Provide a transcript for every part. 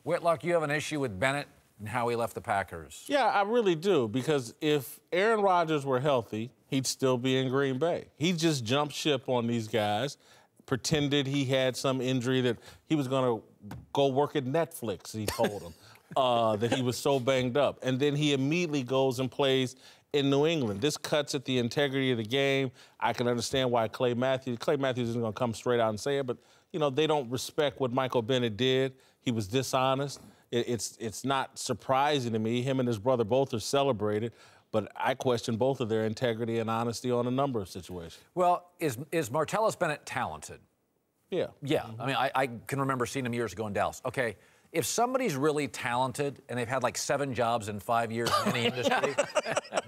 Whitlock, you have an issue with Bennett and how he left the Packers. Yeah, I really do, because if Aaron Rodgers were healthy, he'd still be in Green Bay. He just jumped ship on these guys, pretended he had some injury that he was going to go work at Netflix, he told them, that he was so banged up. And then he immediately goes and plays in New England. This cuts at the integrity of the game. I can understand why Clay Matthews isn't going to come straight out and say it, but, you know, they don't respect what Michael Bennett did. He was dishonest. It's not surprising to me. Him and his brother both are celebrated, but I question both of their integrity and honesty on a number of situations. Well, is Martellus Bennett talented? Yeah. Yeah. I mean, I can remember seeing him years ago in Dallas. Okay, if somebody's really talented and they've had like 7 jobs in 5 years in any industry,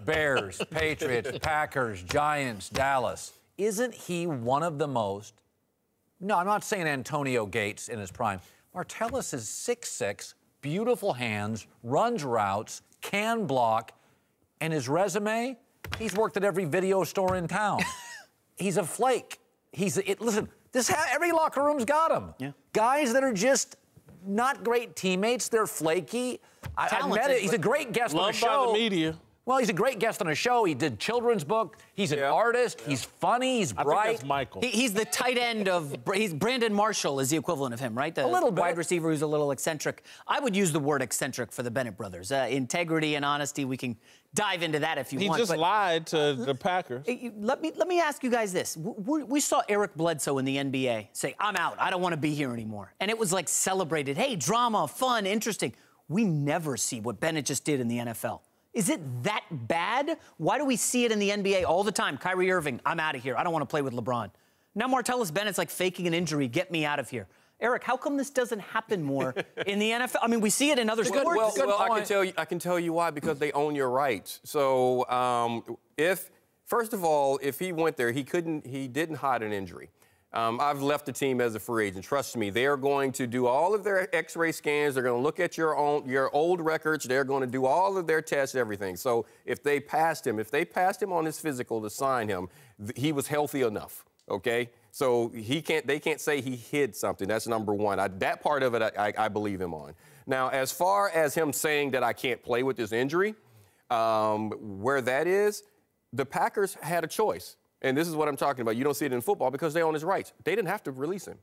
Bears, Patriots, Packers, Giants, Dallas, isn't he one of the most? No, I'm not saying Antonio Gates in his prime. Martellus is 6'6", beautiful hands, runs routes, can block, and his resume, he's worked at every video store in town. He's a flake. Listen, every locker room's got him. Yeah. Guys that are just not great teammates, they're flaky. I've met it. He's a great guest on a show. Loved by the media. Well, he's a great guest on a show. He did children's book. He's an artist. Yeah. He's funny. He's bright. I think that's Michael. He's the tight end of. He's Brandon Marshall is the equivalent of him, right? The a little bit. Wide receiver who's a little eccentric. I would use the word eccentric for the Bennett brothers. Integrity and honesty. We can dive into that if you want. He just lied to the Packers. Let me ask you guys this. We saw Eric Bledsoe in the NBA say, "I'm out. I don't want to be here anymore," and it was like celebrated. Hey, drama, fun, interesting. We never see what Bennett just did in the NFL. Is it that bad? Why do we see it in the NBA all the time? Kyrie Irving, I'm out of here. I don't want to play with LeBron. Now Martellus Bennett's like faking an injury. Get me out of here. Eric, how come this doesn't happen more in the NFL? I mean, we see it in other sports. Well, I can tell you why, because they own your rights. So first of all, if he went there, he didn't hide an injury. I've left the team as a free agent. Trust me, they are going to do all of their X-ray scans. They're going to look at your old records. They're going to do all of their tests, everything. So if they passed him on his physical to sign him, he was healthy enough. Okay, so they can't say he hid something. That's number one. That part of it, I believe him on. Now, as far as him saying that I can't play with this injury, where that is, the Packers had a choice. And this is what I'm talking about. You don't see it in football because they own his rights. They didn't have to release him.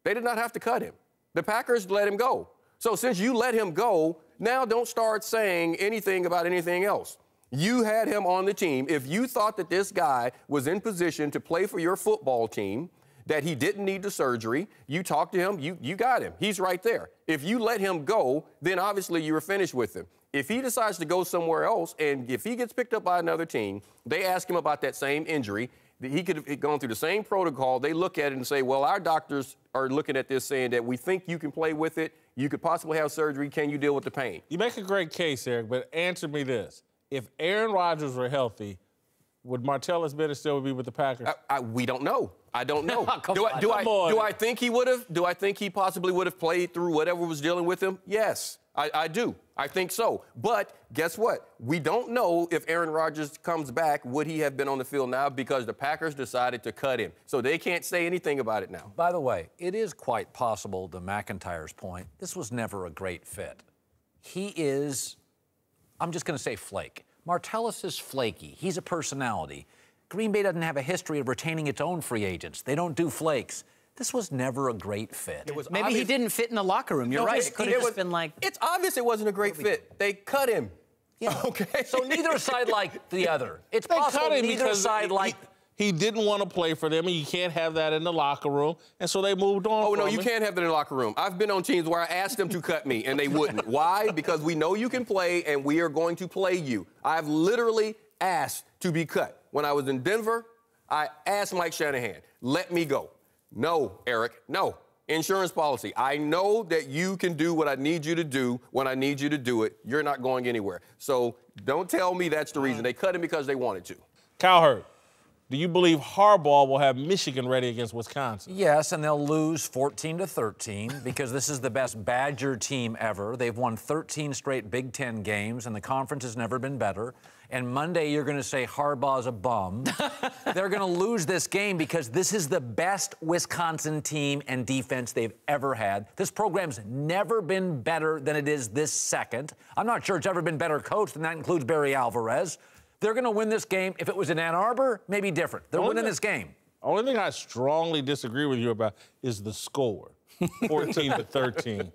They did not have to cut him. The Packers let him go. So since you let him go, now don't start saying anything about anything else. You had him on the team. If you thought that this guy was in position to play for your football team, that he didn't need the surgery, you talked to him, you got him. He's right there. If you let him go, then obviously you were finished with him. If he decides to go somewhere else, and if he gets picked up by another team, they ask him about that same injury, he could have gone through the same protocol. They look at it and say, well, our doctors are looking at this saying that we think you can play with it. You could possibly have surgery. Can you deal with the pain? You make a great case, Eric, but answer me this. If Aaron Rodgers were healthy, would Martellus Bennett still be with the Packers? We don't know. I don't know. Do I think he would have? Do I think he possibly would have played through whatever was dealing with him? Yes, I do. I think so. But guess what? We don't know if Aaron Rodgers comes back, would he have been on the field now, because the Packers decided to cut him. So they can't say anything about it now. By the way, it is quite possible, to McIntyre's point, this was never a great fit. He is, I'm just going to say flake. Martellus is flaky. He's a personality. Green Bay doesn't have a history of retaining its own free agents. They don't do flakes. This was never a great fit. Maybe he didn't fit in the locker room. You're right. It could have just been like... It's obvious it wasn't a great fit. They cut him. Yeah. Okay. So neither side liked the other. It's possible neither side liked... He didn't want to play for them, and you can't have that in the locker room, and so they moved on. Oh, no, you can't have that in the locker room. I've been on teams where I asked them to cut me, and they wouldn't. Why? Because we know you can play, and we are going to play you. I've literally asked to be cut. When I was in Denver, I asked Mike Shanahan, let me go. No, Eric, no. Insurance policy. I know that you can do what I need you to do when I need you to do it. You're not going anywhere. So don't tell me that's the reason. They cut him because they wanted to. Cowherd. Do you believe Harbaugh will have Michigan ready against Wisconsin? Yes, and they'll lose 14-13 because this is the best Badger team ever. They've won 13 straight Big Ten games, and the conference has never been better. And Monday, you're going to say Harbaugh's a bum. They're going to lose this game because this is the best Wisconsin team and defense they've ever had. This program's never been better than it is this second. I'm not sure it's ever been better coached, and that includes Barry Alvarez. They're going to win this game. If it was in Ann Arbor, maybe different. They're winning this game. Only thing I strongly disagree with you about is the score, 14-13.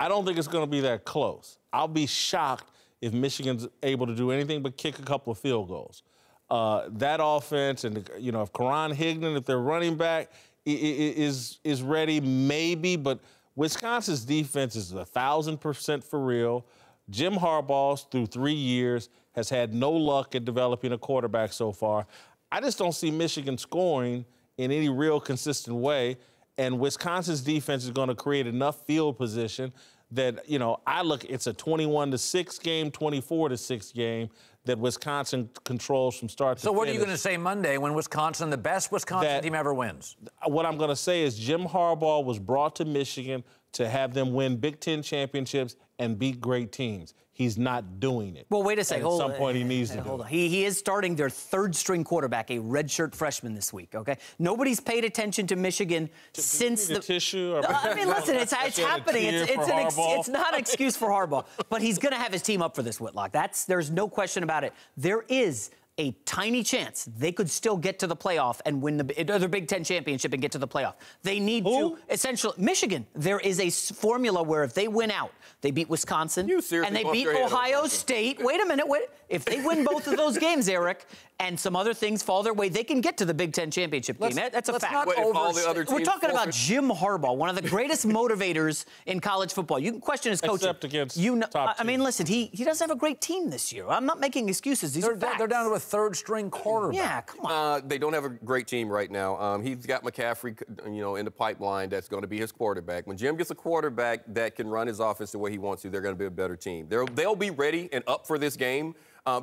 I don't think it's going to be that close. I'll be shocked if Michigan's able to do anything but kick a couple of field goals. That offense, and if Karan Higdon, if their running back is ready, maybe. But Wisconsin's defense is 1,000% for real. Jim Harbaugh's through 3 years has had no luck at developing a quarterback so far. I just don't see Michigan scoring in any real consistent way, and Wisconsin's defense is going to create enough field position that, it's a 21-6 game, 24-6 game that Wisconsin controls from start to finish. So what are you going to say Monday when Wisconsin, the best Wisconsin team ever, wins? What I'm going to say is Jim Harbaugh was brought to Michigan to have them win Big Ten championships and beat great teams. He's not doing it. Well, wait a second. At some point, he needs to hold on. He is starting their third-string quarterback, a redshirt freshman this week, okay? Nobody's paid attention to Michigan since the tissue. Or I mean, listen, it's happening. It's not an excuse for Harbaugh, but he's going to have his team up for this, Whitlock. There's no question about it. There is a tiny chance they could still get to the playoff and win the Big Ten championship and get to the playoff. They need to essentially Michigan. There is a formula where if they win out, they beat Wisconsin and they beat Ohio State. Wait a minute, if they win both of those games, Eric, and some other things fall their way, they can get to the Big Ten championship game. That's a fact. We're talking about Jim Harbaugh, one of the greatest motivators in college football. You can question his coaching. Except against top teams. I mean, listen, he doesn't have a great team this year. I'm not making excuses. These are facts. They're down to a third-string quarterback. Yeah, come on. They don't have a great team right now. He's got McCaffrey, in the pipeline that's going to be his quarterback. When Jim gets a quarterback that can run his offense the way he wants to, they're going to be a better team. They'll be ready and up for this game.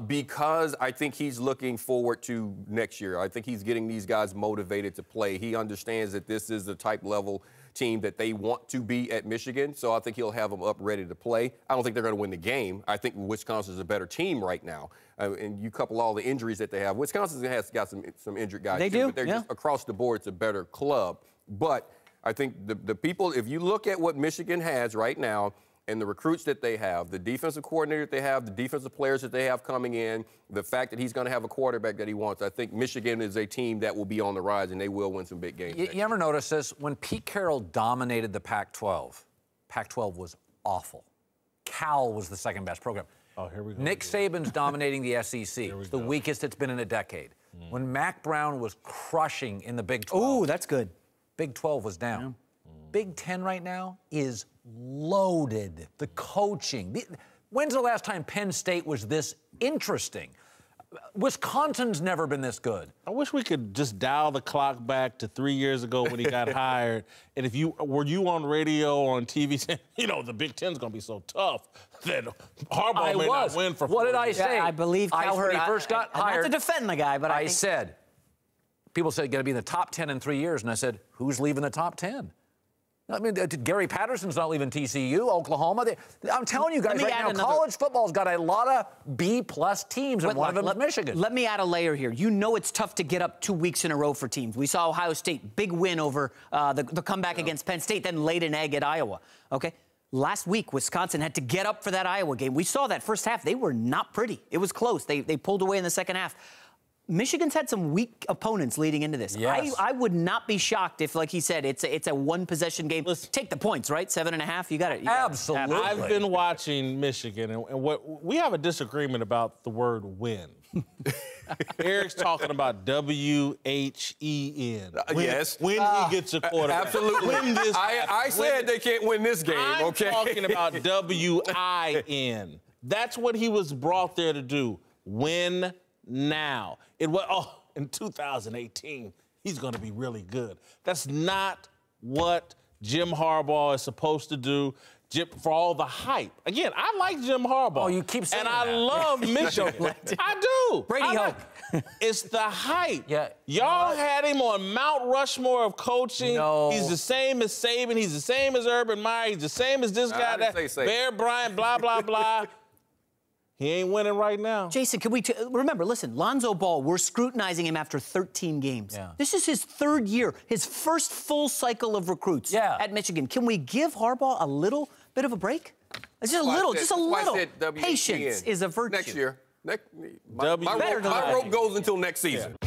Because I think he's looking forward to next year. I think he's getting these guys motivated to play. He understands that this is the type level team that they want to be at Michigan, so I think he'll have them up ready to play. I don't think they're going to win the game. I think Wisconsin's a better team right now. And you couple all the injuries that they have. Wisconsin has got some injured guys. They do, but they're just across the board, it's a better club. But I think the people, if you look at what Michigan has right now, and the recruits that they have, the defensive coordinator that they have, the defensive players that they have coming in, the fact that he's going to have a quarterback that he wants, I think Michigan is a team that will be on the rise, and they will win some big games. You ever notice this? When Pete Carroll dominated the Pac-12, Pac-12 was awful. Cal was the second-best program. Oh, here we go. Nick Saban's dominating the SEC. It's the weakest it's been in a decade. When Mac Brown was crushing in the Big 12. Oh, that's good. Big 12 was down. Big 10 right now is loaded. The coaching. When's the last time Penn State was this interesting? Wisconsin's never been this good. I wish we could just dial the clock back to 3 years ago when he got hired. And if you were on radio or on TV saying, the Big Ten's going to be so tough that Harbaugh may not win for 4 years. What did I say? I believe Cowherd, when he first got hired. Not to defend the guy, but I think said, people said going to be in the top 10 in 3 years. And I said, who's leaving the top 10? I mean, Gary Patterson's not leaving TCU, Oklahoma. I'm telling you guys right now, college football's got a lot of B-plus teams, and one of them is Michigan. Let me add a layer here. It's tough to get up 2 weeks in a row for teams. We saw Ohio State, big win over the comeback against Penn State, then laid an egg at Iowa, okay? Last week, Wisconsin had to get up for that Iowa game. We saw that first half. They were not pretty. It was close. They pulled away in the second half. Michigan's had some weak opponents leading into this. Yes. I would not be shocked if, like he said, it's a one-possession game. Let's take the points, right? 7.5. You got it. Absolutely. I've been watching Michigan, and what we have a disagreement about the word win. Eric's talking about W-H-E-N. Yes. When he gets a quarterback. Absolutely. Win this. I said they can't win this game, okay? I'm talking about W-I-N. That's what he was brought there to do. Win now. In 2018, he's going to be really good. That's not what Jim Harbaugh is supposed to do. for all the hype. Again, I like Jim Harbaugh. Oh, you keep saying and I that. love Michigan. I do. Brady Hope. It's the hype. Yeah. Y'all had him on Mount Rushmore of coaching. No. He's the same as Saban. He's the same as Urban Meyer. He's the same as this guy, that Bear Bryant, blah, blah, blah. He ain't winning right now. Jason, can we remember, listen, Lonzo Ball, we're scrutinizing him after 13 games. Yeah. This is his third year, his first full cycle of recruits at Michigan. Can we give Harbaugh a little bit of a break? Just a little. Patience is a virtue. Next year. My rope goes until next season.